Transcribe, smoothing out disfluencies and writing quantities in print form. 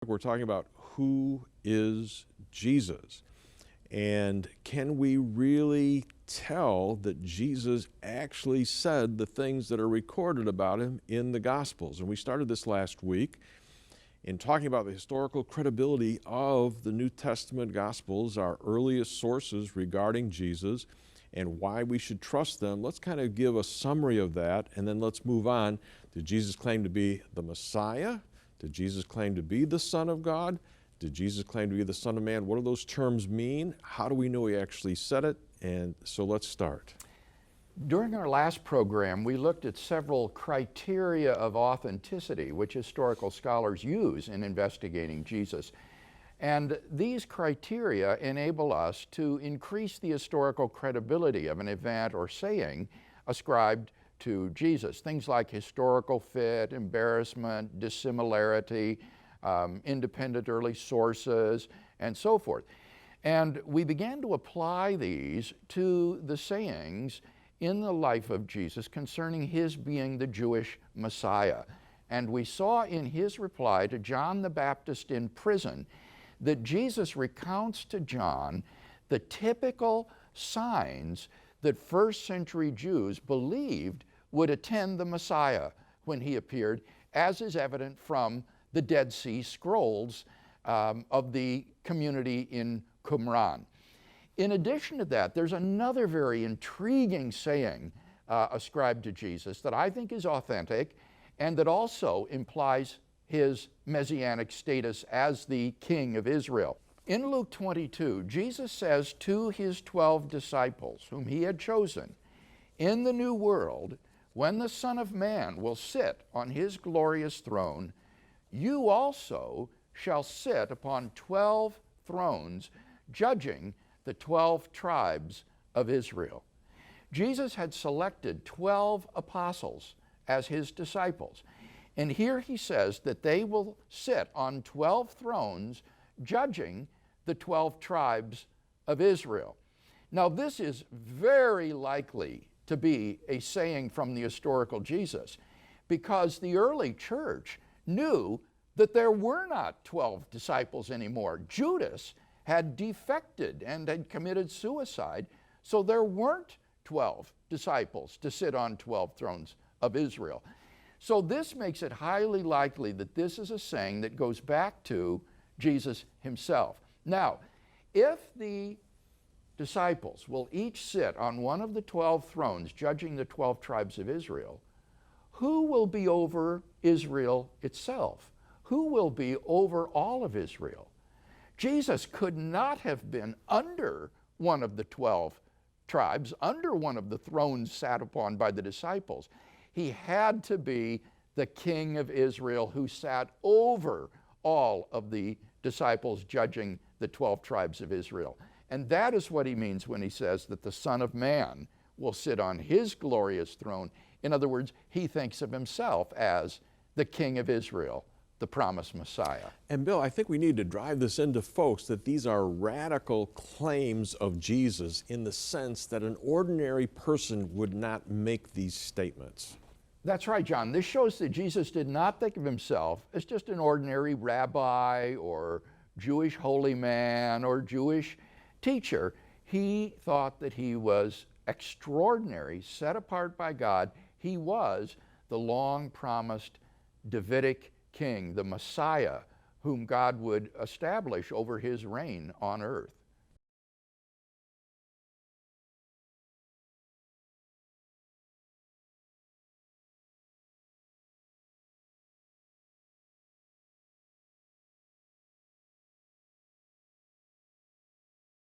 We're talking about who is Jesus, and can we really tell that Jesus actually said the things that are recorded about him in the Gospels? And we started this last week in talking about the historical credibility of the New Testament Gospels, our earliest sources regarding Jesus, and why we should trust them. Let's kind of give a summary of that, and then let's move on. Did Jesus claim to be the Messiah? Did Jesus claim to be the Son of God? Did Jesus claim to be the Son of Man? What do those terms mean? How do we know he actually said it? And so let's start. During our last program, we looked at several criteria of authenticity which historical scholars use in investigating Jesus. And these criteria enable us to increase the historical credibility of an event or saying ascribed to Jesus. Things like historical fit, embarrassment, dissimilarity, independent early sources, and so forth. And we began to apply these to the sayings in the life of Jesus concerning his being the Jewish Messiah. And we saw in his reply to John the Baptist in prison that Jesus recounts to John the typical signs that first century Jews believed would attend the Messiah when he appeared, as is evident from the Dead Sea Scrolls of the community in Qumran. In addition to that, there's another very intriguing saying ascribed to Jesus that I think is authentic and that also implies his messianic status as the King of Israel. In Luke 22, Jesus says to his 12 disciples, whom he had chosen, "In the new world, when the Son of Man will sit on his glorious throne, you also shall sit upon 12 thrones, judging the 12 tribes of Israel." Jesus had selected 12 apostles as his disciples. And here he says that they will sit on 12 thrones, judging the 12 tribes of Israel. Now, this is very likely to be a saying from the historical Jesus, because the early church knew that there were not 12 disciples anymore. Judas had defected and had committed suicide, so there weren't 12 disciples to sit on 12 thrones of Israel. So this makes it highly likely that this is a saying that goes back to Jesus himself. Now, if the disciples will each sit on one of the 12 thrones judging the 12 tribes of Israel, who will be over Israel itself? Who will be over all of Israel? Jesus could not have been under one of the 12 tribes, under one of the thrones sat upon by the disciples. He had to be the King of Israel who sat over all of the disciples judging the 12 tribes of Israel. And that is what he means when he says that the Son of Man will sit on his glorious throne. In other words, he thinks of himself as the King of Israel, the promised Messiah. And Bill, I think we need to drive this into folks that these are radical claims of Jesus in the sense that an ordinary person would not make these statements. That's right, John. This shows that Jesus did not think of himself as just an ordinary rabbi or Jewish holy man or Jewish teacher. He thought that he was extraordinary, set apart by God. He was the long-promised Davidic king, the Messiah, whom God would establish over his reign on earth.